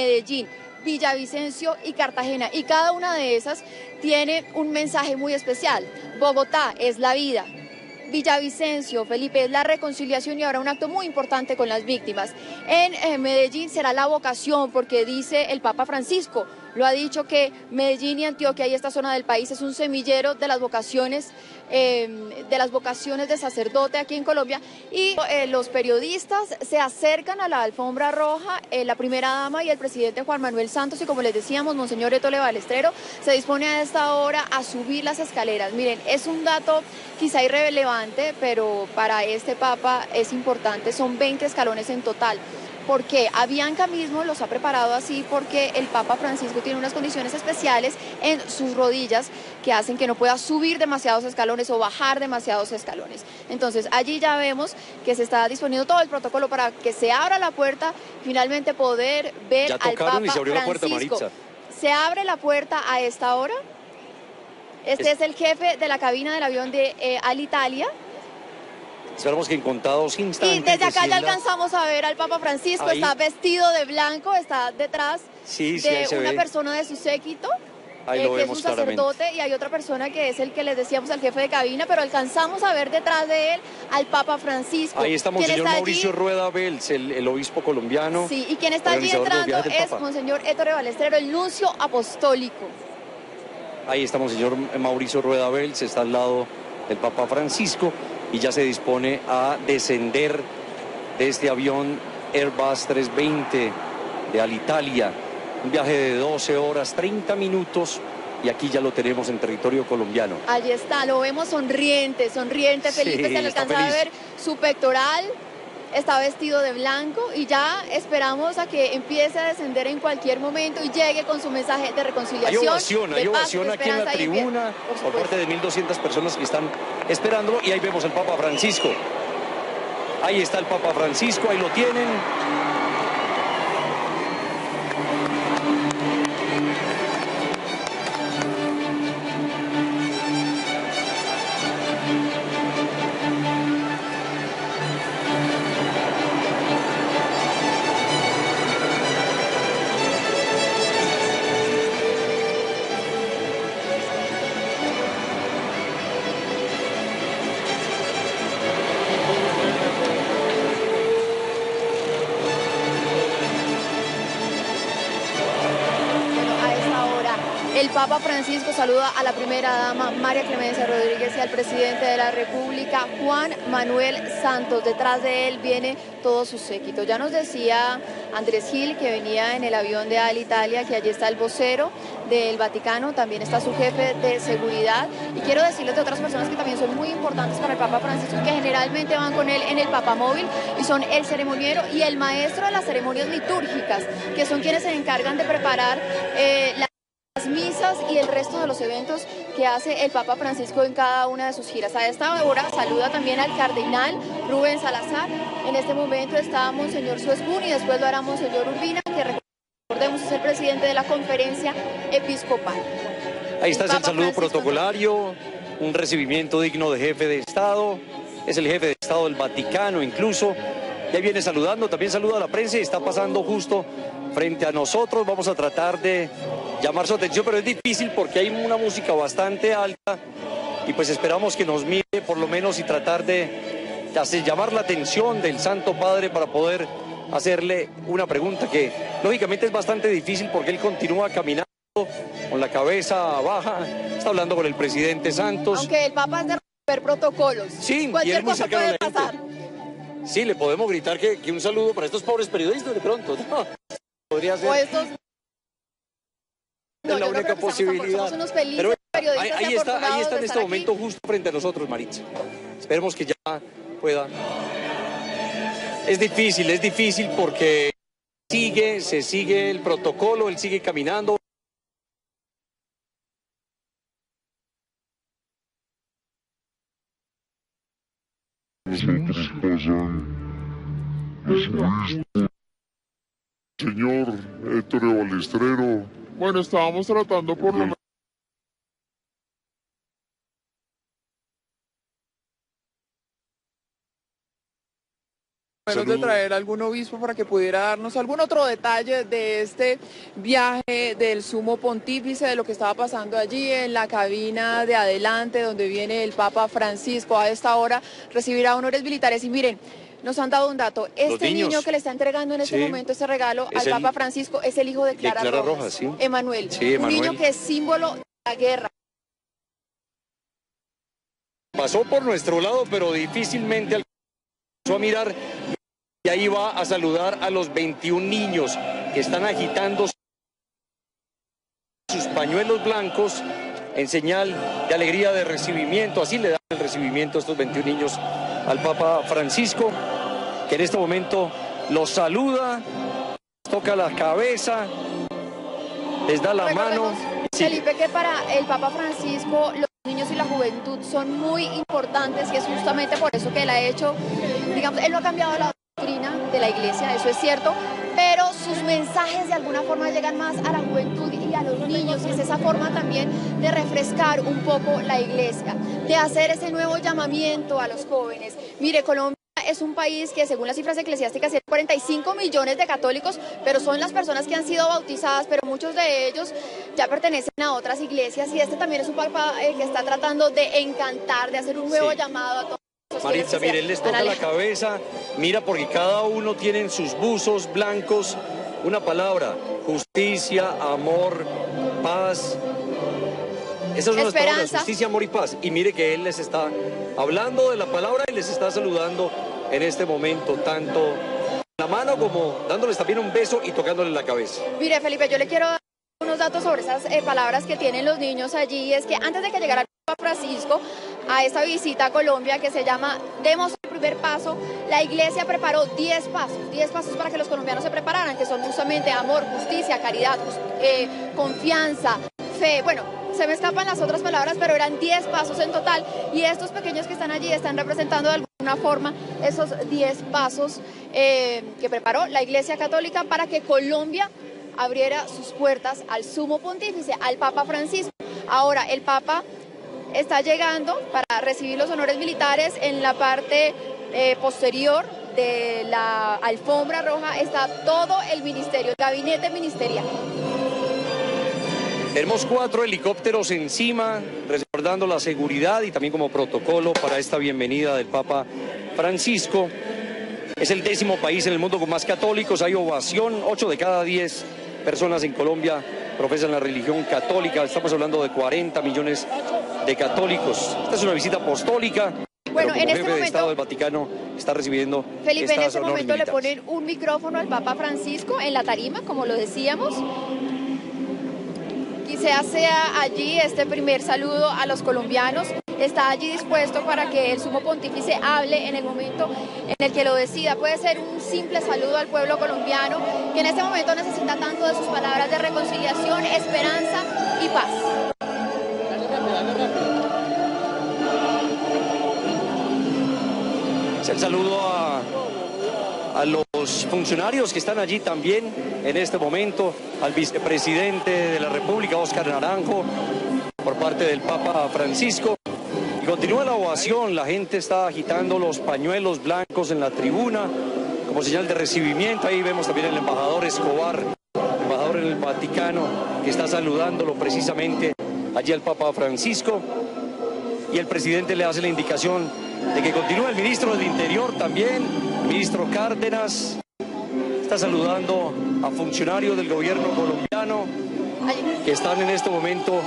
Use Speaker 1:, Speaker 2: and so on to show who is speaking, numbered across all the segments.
Speaker 1: Medellín, Villavicencio y Cartagena, y cada una de esas tiene un mensaje muy especial. Bogotá es la vida. Villavicencio, Felipe, es la reconciliación y habrá un acto muy importante con las víctimas. En Medellín será la vocación, porque dice el Papa Francisco, lo ha dicho, que Medellín y Antioquia y esta zona del país es un semillero de las vocaciones de sacerdote aquí en Colombia. Y los periodistas se acercan a la alfombra roja, la primera dama y el presidente Juan Manuel Santos, y como les decíamos, Monseñor Ettore Balestrero se dispone a esta hora a subir las escaleras. Miren, es un dato quizá irrelevante, pero para este Papa es importante, son 20 escalones en total. ¿Por qué? Avianca mismo los ha preparado así porque el Papa Francisco tiene unas condiciones especiales en sus rodillas que hacen que no pueda subir demasiados escalones o bajar demasiados escalones. Entonces allí ya vemos que se está disponiendo todo el protocolo para que se abra la puerta, finalmente poder ver
Speaker 2: ya
Speaker 1: al Papa
Speaker 2: y se abrió
Speaker 1: Francisco.
Speaker 2: La puerta, Maritza.
Speaker 1: Se abre la puerta a esta hora. Este es el jefe de la cabina del avión de Alitalia.
Speaker 2: Esperamos que en contados instantes...
Speaker 1: Y desde acá ya alcanzamos a ver al Papa Francisco, ahí está vestido de blanco, está detrás de una persona de su séquito, que es un sacerdote, y hay otra persona que es el que les decíamos, al jefe de cabina, pero alcanzamos a ver detrás de él al Papa Francisco.
Speaker 2: Ahí está Monseñor Mauricio Rueda Belz, el obispo colombiano.
Speaker 1: Sí, y quien está allí entrando es Monseñor Ettore Balestrero, el nuncio apostólico.
Speaker 2: Ahí está Monseñor Mauricio Rueda Belz, está al lado del Papa Francisco, y ya se dispone a descender de este avión Airbus 320 de Alitalia. Un viaje de 12 horas, 30 minutos, y aquí ya lo tenemos en territorio colombiano.
Speaker 1: Allí está, lo vemos sonriente, Felipe, sí, se le alcanza a ver su pectoral, está vestido de blanco, y ya esperamos a que empiece a descender en cualquier momento y llegue con su mensaje de reconciliación.
Speaker 2: Hay ovación aquí en la tribuna por parte de 1.200 personas que están esperándolo, y ahí vemos al Papa Francisco. Ahí está el Papa Francisco, ahí lo tienen.
Speaker 1: El Papa Francisco saluda a la primera dama María Clemencia Rodríguez y al presidente de la República, Juan Manuel Santos. Detrás de él viene todo su séquito. Ya nos decía Andrés Gil, que venía en el avión de Alitalia, que allí está el vocero del Vaticano, también está su jefe de seguridad. Y quiero decirles de otras personas que también son muy importantes para el Papa Francisco, que generalmente van con él en el papamóvil, y son el ceremoniero y el maestro de las ceremonias litúrgicas, que son quienes se encargan de preparar las misas y el resto de los eventos que hace el Papa Francisco en cada una de sus giras. A esta hora saluda también al cardenal Rubén Salazar. En este momento está Monseñor Suescún, y después lo hará Monseñor Urbina, que recordemos es el presidente de la conferencia episcopal.
Speaker 2: Ahí está el saludo protocolario, un recibimiento digno de jefe de Estado. Es el jefe de Estado del Vaticano incluso. Ya viene saludando, también saluda a la prensa y está pasando justo frente a nosotros. Vamos a tratar de llamar su atención, pero es difícil porque hay una música bastante alta, y pues esperamos que nos mire por lo menos y tratar de llamar la atención del Santo Padre para poder hacerle una pregunta que lógicamente es bastante difícil porque él continúa caminando con la cabeza baja, está hablando con el presidente Santos.
Speaker 1: Aunque el Papa es de romper protocolos,
Speaker 2: sí,
Speaker 1: cualquier cosa puede pasar.
Speaker 2: Sí, le podemos gritar que un saludo para estos pobres periodistas de pronto, ¿no? Podría ser.
Speaker 1: O estos...
Speaker 2: No, es la única posibilidad.
Speaker 1: Somos unos felices periodistas
Speaker 2: ahí está en este momento justo frente a nosotros, Maritza. Esperemos que ya pueda. Es difícil porque se sigue el protocolo, él sigue caminando.
Speaker 3: Señor Ettore Balestrero. Bueno, estábamos tratando por lo menos
Speaker 4: menos de traer algún obispo para que pudiera darnos algún otro detalle de este viaje del sumo pontífice, de lo que estaba pasando allí en la cabina de adelante, donde viene el Papa Francisco. A esta hora recibirá honores militares. Y miren, nos han dado un dato. Este niño que le está entregando en este momento este regalo al Papa Francisco es el hijo de Clara Rojas,
Speaker 2: sí.
Speaker 4: Emanuel.
Speaker 2: Sí,
Speaker 4: un niño que es símbolo de la guerra.
Speaker 2: Pasó por nuestro lado, pero difícilmente alcanzó a mirar. Y ahí va a saludar a los 21 niños que están agitando sus pañuelos blancos en señal de alegría de recibimiento. Así le dan el recibimiento a estos 21 niños al Papa Francisco, que en este momento los saluda, toca la cabeza, les da la mano.
Speaker 1: Felipe, que para el Papa Francisco los niños y la juventud son muy importantes y es justamente por eso que él ha hecho, digamos, él no ha cambiado la doctrina de la iglesia, eso es cierto, pero sus mensajes de alguna forma llegan más a la juventud y a los niños, y es esa forma también de refrescar un poco la iglesia, de hacer ese nuevo llamamiento a los jóvenes. Mire, Colombia es un país que según las cifras eclesiásticas tiene 45 millones de católicos, pero son las personas que han sido bautizadas, pero muchos de ellos ya pertenecen a otras iglesias, y este también es un papa que está tratando de encantar, de hacer un nuevo llamado a todos.
Speaker 2: Maritza, mire, él les toca la cabeza, mira, porque cada uno tiene en sus buzos blancos una palabra: justicia, amor, paz. Esas son las palabras: justicia, amor y paz. Y mire que él les está hablando de la palabra y les está saludando en este momento, tanto la mano como dándoles también un beso y tocándoles la cabeza.
Speaker 1: Mire, Felipe, yo le quiero dar unos datos sobre esas palabras que tienen los niños allí, y es que antes de que llegara el Papa Francisco a esta visita a Colombia, que se llama Demos el primer paso, la iglesia preparó 10 pasos para que los colombianos se prepararan, que son justamente amor, justicia, caridad, confianza, fe. Bueno, se me escapan las otras palabras, pero eran 10 pasos en total, y estos pequeños que están allí están representando de alguna forma esos 10 pasos que preparó la Iglesia Católica para que Colombia abriera sus puertas al sumo pontífice, al Papa Francisco. Ahora, el Papa está llegando para recibir los honores militares. En la parte posterior de la alfombra roja está todo el ministerio, el gabinete ministerial.
Speaker 2: Tenemos 4 helicópteros encima, resguardando la seguridad y también como protocolo para esta bienvenida del Papa Francisco. Es el 10º país en el mundo con más católicos, hay ovación. 8 de cada 10 personas en Colombia profesan la religión católica. Estamos hablando de 40 millones de católicos. Esta es una visita apostólica. Bueno, en este momento, de Estado del Vaticano está recibiendo.
Speaker 1: Felipe, en este momento le ponen un micrófono al Papa Francisco en la tarima, como lo decíamos. Y se hace allí este primer saludo a los colombianos. Está allí dispuesto para que el sumo pontífice hable en el momento en el que lo decida. Puede ser un simple saludo al pueblo colombiano, que en este momento necesita tanto de sus palabras de reconciliación, esperanza y paz.
Speaker 2: Es el saludo a los funcionarios que están allí también en este momento, al vicepresidente de la República, Óscar Naranjo, por parte del Papa Francisco. Y continúa la ovación, la gente está agitando los pañuelos blancos en la tribuna como señal de recibimiento. Ahí vemos también al embajador Escobar, embajador en el Vaticano, que está saludándolo precisamente allí al Papa Francisco. Y el presidente le hace la indicación de que continúa. El ministro del Interior también, el ministro Cárdenas, está saludando a funcionarios del gobierno colombiano que están en este momento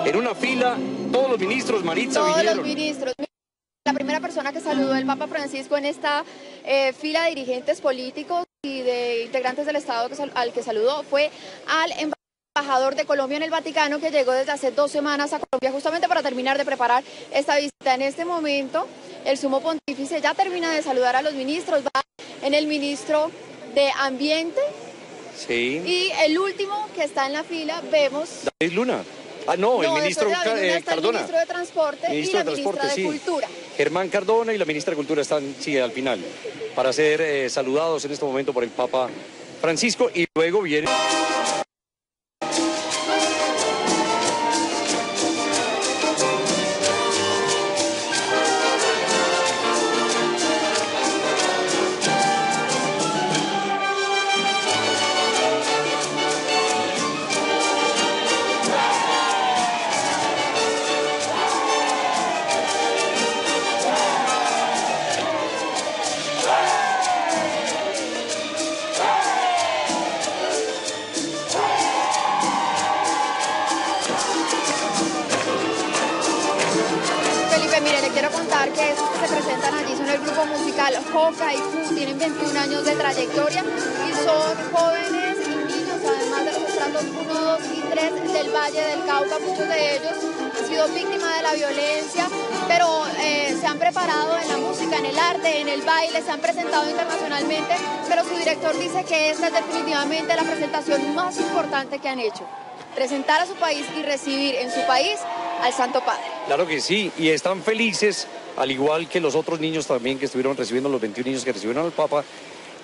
Speaker 2: en una fila. Todos los ministros, Maritza,
Speaker 1: todos
Speaker 2: vinieron.
Speaker 1: Los ministros. La primera persona que saludó el Papa Francisco en esta fila de dirigentes políticos y de integrantes del Estado al que saludó fue al embajador de Colombia en el Vaticano, que llegó desde hace 2 semanas a Colombia justamente para terminar de preparar esta visita. En este momento el sumo pontífice ya termina de saludar a los ministros, va en el ministro de Ambiente.
Speaker 2: Sí.
Speaker 1: Y el último que está en la fila vemos...
Speaker 2: David Luna. Ah, no, el ministro
Speaker 1: Cardona. El ministro de Transporte y la ministra de Cultura.
Speaker 2: Germán Cardona y la ministra de Cultura están, sí, al final, para ser saludados en este momento por el Papa Francisco, y luego viene...
Speaker 1: porque esos que se presentan allí son el grupo musical Joca y Q, tienen 21 años de trayectoria y son jóvenes y niños, además de los estratos 1, 2 y 3 del Valle del Cauca. Muchos de ellos han sido víctimas de la violencia, pero se han preparado en la música, en el arte, en el baile, se han presentado internacionalmente, pero su director dice que esta es definitivamente la presentación más importante que han hecho. Presentar a su país y recibir en su país al Santo Padre.
Speaker 2: Claro que sí, y están felices, al igual que los otros niños también que estuvieron recibiendo, los 21 niños que recibieron al Papa.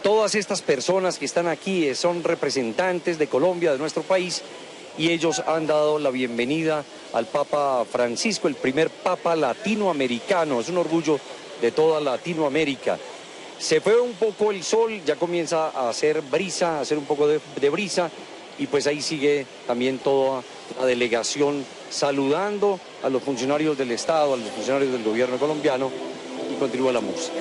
Speaker 2: Todas estas personas que están aquí son representantes de Colombia, de nuestro país, y ellos han dado la bienvenida al Papa Francisco, el primer Papa latinoamericano. Es un orgullo de toda Latinoamérica. Se fue un poco el sol, ya comienza a hacer brisa, a hacer un poco de brisa, y pues ahí sigue también toda la delegación saludando a los funcionarios del Estado, a los funcionarios del gobierno colombiano, y continúa la música.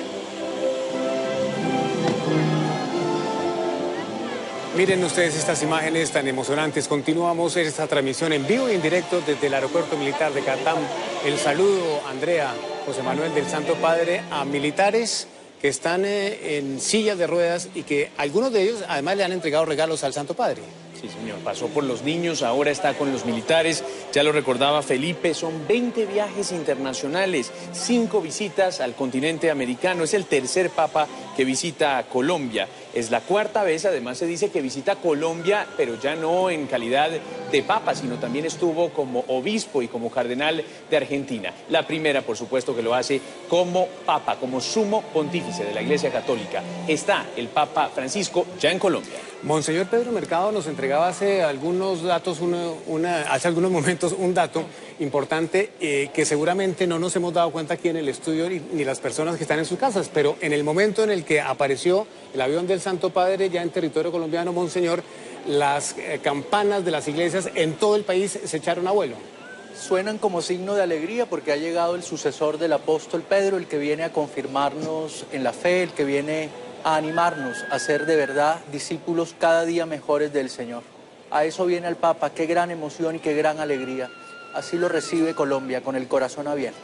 Speaker 5: Miren ustedes estas imágenes tan emocionantes. Continuamos esta transmisión en vivo y en directo desde el aeropuerto militar de Catam. El saludo, Andrea, José Manuel, del Santo Padre a militares que están en sillas de ruedas y que algunos de ellos además le han entregado regalos al Santo Padre.
Speaker 6: Sí, señor, pasó por los niños, ahora está con los militares, ya lo recordaba Felipe, son 20 viajes internacionales, 5 visitas al continente americano, es el tercer papa que visita Colombia, es la cuarta vez, además se dice que visita Colombia, pero ya no en calidad de papa, sino también estuvo como obispo y como cardenal de Argentina. La primera, por supuesto, que lo hace como papa, como sumo pontífice de la Iglesia Católica. Está el Papa Francisco ya en Colombia.
Speaker 5: Monseñor Pedro Mercado nos entregaba hace algunos datos, hace algunos momentos un dato importante que seguramente no nos hemos dado cuenta aquí en el estudio ni las personas que están en sus casas, pero en el momento en el que apareció el avión del Santo Padre ya en territorio colombiano, Monseñor, las campanas de las iglesias en todo el país se echaron a vuelo.
Speaker 7: Suenan como signo de alegría porque ha llegado el sucesor del apóstol Pedro, el que viene a confirmarnos en la fe, el que viene a animarnos a ser de verdad discípulos cada día mejores del Señor. A eso viene el Papa, qué gran emoción y qué gran alegría. Así lo recibe Colombia, con el corazón abierto.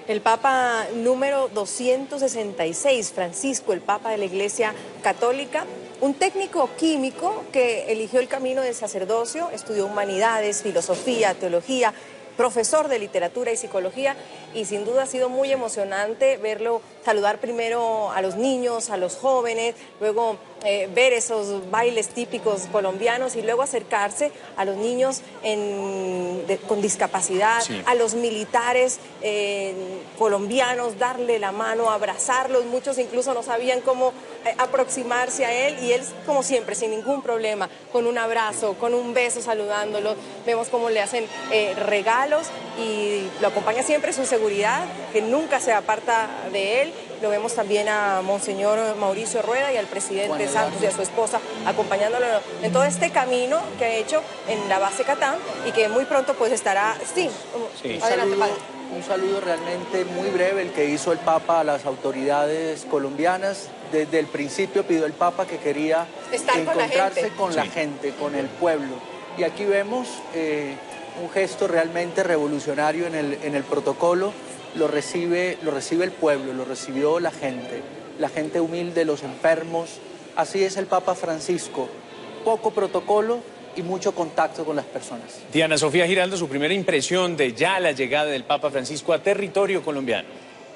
Speaker 8: El Papa número 266, Francisco, el Papa de la Iglesia Católica, un técnico químico que eligió el camino del sacerdocio, estudió humanidades, filosofía, teología, profesor de literatura y psicología, y sin duda ha sido muy emocionante verlo saludar primero a los niños, a los jóvenes, luego ver esos bailes típicos colombianos y luego acercarse a los niños con discapacidad, sí, a los militares colombianos, darle la mano, abrazarlos. Muchos incluso no sabían cómo aproximarse a él, y él, como siempre, sin ningún problema, con un abrazo, con un beso, saludándolos. Vemos cómo le hacen regalos y lo acompaña siempre su seguridad, que nunca se aparta de él. Lo vemos también a Monseñor Mauricio Rueda y al presidente Santos y a su esposa acompañándolo en todo este camino que ha hecho en la base Catam y que muy pronto pues estará... Sí. Adelante, padre.
Speaker 7: Un saludo realmente muy breve el que hizo el Papa a las autoridades colombianas. Desde el principio pidió el Papa que quería encontrarse con la gente, con el pueblo. Y aquí vemos un gesto realmente revolucionario en el protocolo. Lo recibe el pueblo, lo recibió la gente humilde, los enfermos. Así es el Papa Francisco, poco protocolo y mucho contacto con las personas.
Speaker 6: Diana Sofía Giraldo, su primera impresión de ya la llegada del Papa Francisco a territorio colombiano.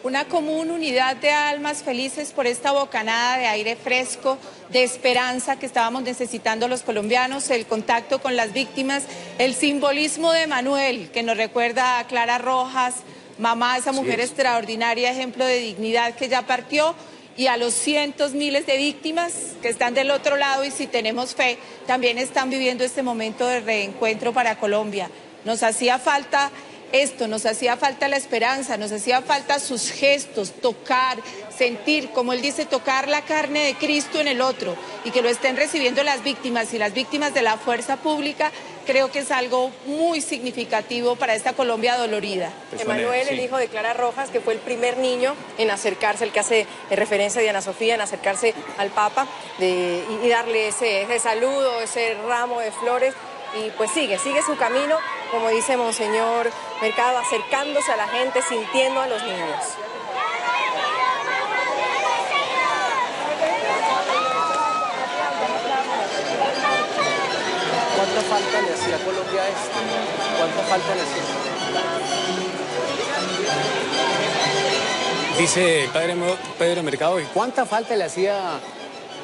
Speaker 9: Una común unidad de almas felices por esta bocanada de aire fresco, de esperanza que estábamos necesitando los colombianos, el contacto con las víctimas, el simbolismo de Manuel, que nos recuerda a Clara Rojas, mamá, esa mujer extraordinaria, ejemplo de dignidad que ya partió, y a los cientos, miles de víctimas que están del otro lado y si tenemos fe, también están viviendo este momento de reencuentro para Colombia. Nos hacía falta esto, nos hacía falta la esperanza, nos hacía falta sus gestos, tocar, sentir, como él dice, tocar la carne de Cristo en el otro, y que lo estén recibiendo las víctimas y las víctimas de la fuerza pública. Creo que es algo muy significativo para esta Colombia dolorida.
Speaker 8: Emanuel, el hijo de Clara Rojas, que fue el primer niño en acercarse, el que hace referencia a Diana Sofía, en acercarse al Papa y darle ese saludo, ese ramo de flores. Y pues sigue su camino, como dice Monseñor Mercado, acercándose a la gente, sintiendo a los niños.
Speaker 7: falta le hacía a Colombia esto? ¿Cuánta falta le hacía?
Speaker 5: Dice el padre Pedro Mercado, ¿cuánta falta le hacía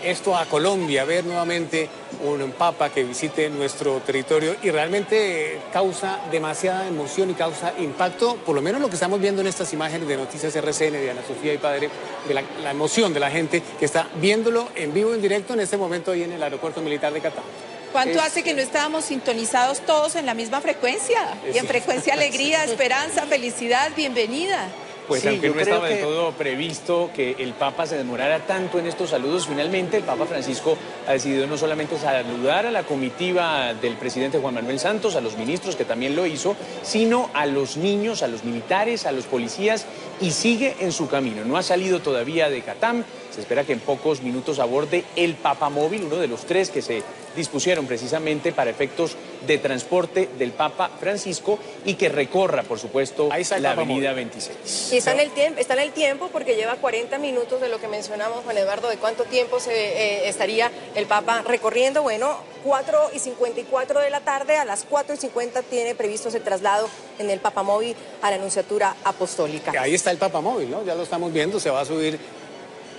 Speaker 5: esto a Colombia? Ver nuevamente un papa que visite nuestro territorio, y realmente causa demasiada emoción y causa impacto, por lo menos lo que estamos viendo en estas imágenes de Noticias RCN, de Ana Sofía y padre, de la emoción de la gente que está viéndolo en vivo, en directo en este momento ahí en el aeropuerto militar de Cataño.
Speaker 9: ¿Cuánto hace que no estábamos sintonizados todos en la misma frecuencia? Y en frecuencia alegría, esperanza, felicidad, bienvenida.
Speaker 6: Pues
Speaker 7: sí,
Speaker 6: aunque no estaba
Speaker 7: que...
Speaker 6: del todo previsto que el Papa se demorara tanto en estos saludos, finalmente el Papa Francisco ha decidido no solamente saludar a la comitiva del presidente Juan Manuel Santos, a los ministros, que también lo hizo, sino a los niños, a los militares, a los policías, y sigue en su camino. No ha salido todavía de Catam. Se espera que en pocos minutos aborde el Papamóvil, uno de los 3 que se dispusieron precisamente para efectos de transporte del Papa Francisco, y que recorra, por supuesto, la avenida 26.
Speaker 8: Y está en el tiempo porque lleva 40 minutos de lo que mencionamos, Juan Eduardo, de cuánto tiempo estaría el Papa recorriendo. Bueno, 4:54 de la tarde, a las 4:50 tiene previsto ese traslado en el Papamóvil a la Nunciatura Apostólica.
Speaker 5: Ahí está el Papamóvil, ¿no? Ya lo estamos viendo, se va a subir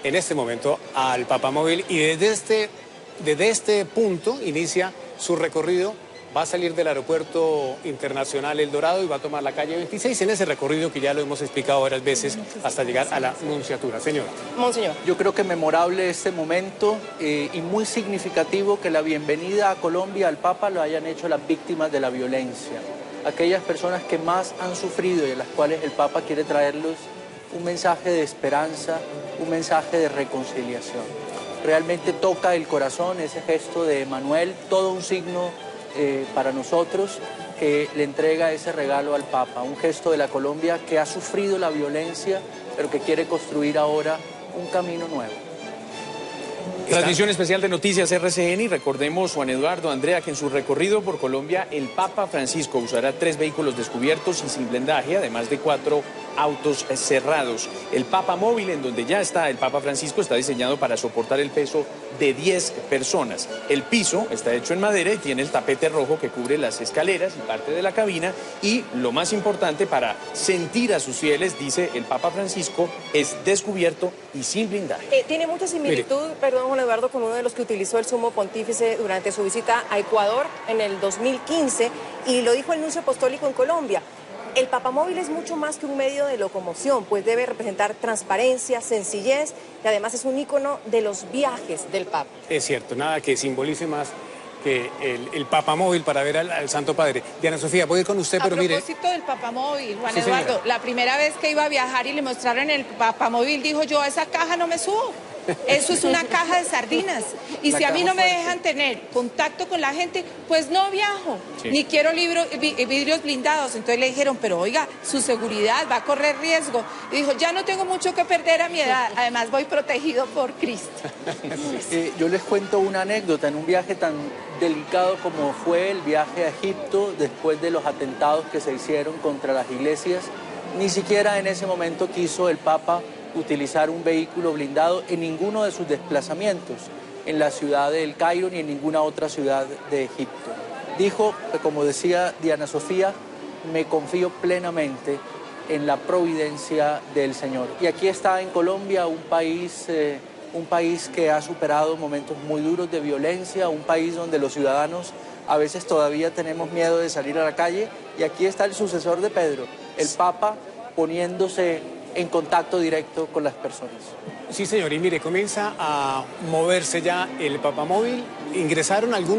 Speaker 5: en este momento al Papamóvil, y desde este punto inicia su recorrido. Va a salir del Aeropuerto Internacional El Dorado y va a tomar la calle 26 en ese recorrido que ya lo hemos explicado varias veces hasta llegar a la Nunciatura. Señora.
Speaker 8: Monseñor.
Speaker 7: Yo creo que memorable este momento y muy significativo que la bienvenida a Colombia al Papa lo hayan hecho las víctimas de la violencia, aquellas personas que más han sufrido y a las cuales el Papa quiere traerles un mensaje de esperanza, un mensaje de reconciliación. Realmente toca el corazón ese gesto de Manuel, todo un signo para nosotros, que le entrega ese regalo al Papa, un gesto de la Colombia que ha sufrido la violencia, pero que quiere construir ahora un camino nuevo.
Speaker 6: Transmisión especial de Noticias RCN, y recordemos, Juan Eduardo, Andrea, que en su recorrido por Colombia el Papa Francisco usará 3 vehículos descubiertos y sin blindaje, además de 4 autos cerrados. El Papamóvil, en donde ya está el Papa Francisco, está diseñado para soportar el peso de 10 personas. El piso está hecho en madera y tiene el tapete rojo que cubre las escaleras y parte de la cabina, y lo más importante, para sentir a sus fieles, dice el Papa Francisco, es descubierto y sin blindaje.
Speaker 8: Tiene mucha similitud, perdón Juan Eduardo, con uno de los que utilizó el Sumo Pontífice durante su visita a Ecuador en el 2015, y lo dijo el nuncio apostólico en Colombia. El Papamóvil es mucho más que un medio de locomoción, pues debe representar transparencia, sencillez, y además es un ícono de los viajes del Papa.
Speaker 5: Es cierto, nada que simbolice más que el Papamóvil para ver al Santo Padre. Diana Sofía, voy a ir con usted, pero mire...
Speaker 9: A propósito del Papamóvil, Juan
Speaker 5: Sí,
Speaker 9: Eduardo,
Speaker 5: señora.
Speaker 9: la primera vez que iba a viajar y le mostraron el Papamóvil, dijo: yo a esa caja no me subo. Eso es una caja de sardinas. Y si a mí no me dejan tener contacto con la gente, pues no viajo.
Speaker 6: Sí.
Speaker 9: Ni quiero vidrios blindados. Entonces le dijeron: pero oiga, su seguridad va a correr riesgo. Y dijo: ya no tengo mucho que perder a mi edad. Además voy protegido por Cristo.
Speaker 7: Yo les cuento una anécdota. En un viaje tan delicado como fue el viaje a Egipto, después de los atentados que se hicieron contra las iglesias, ni siquiera en ese momento quiso el Papa utilizar un vehículo blindado en ninguno de sus desplazamientos en la ciudad del Cairo ni en ninguna otra ciudad de Egipto. Dijo, como decía Diana Sofía, me confío plenamente en la providencia del Señor. Y aquí está en Colombia un país que ha superado momentos muy duros de violencia, un país donde los ciudadanos a veces todavía tenemos miedo de salir a la calle, y aquí está el sucesor de Pedro, el Papa, poniéndose en contacto directo con las personas.
Speaker 5: Sí, señor, y mire, comienza a moverse ya el Papamóvil. Ingresaron algunos...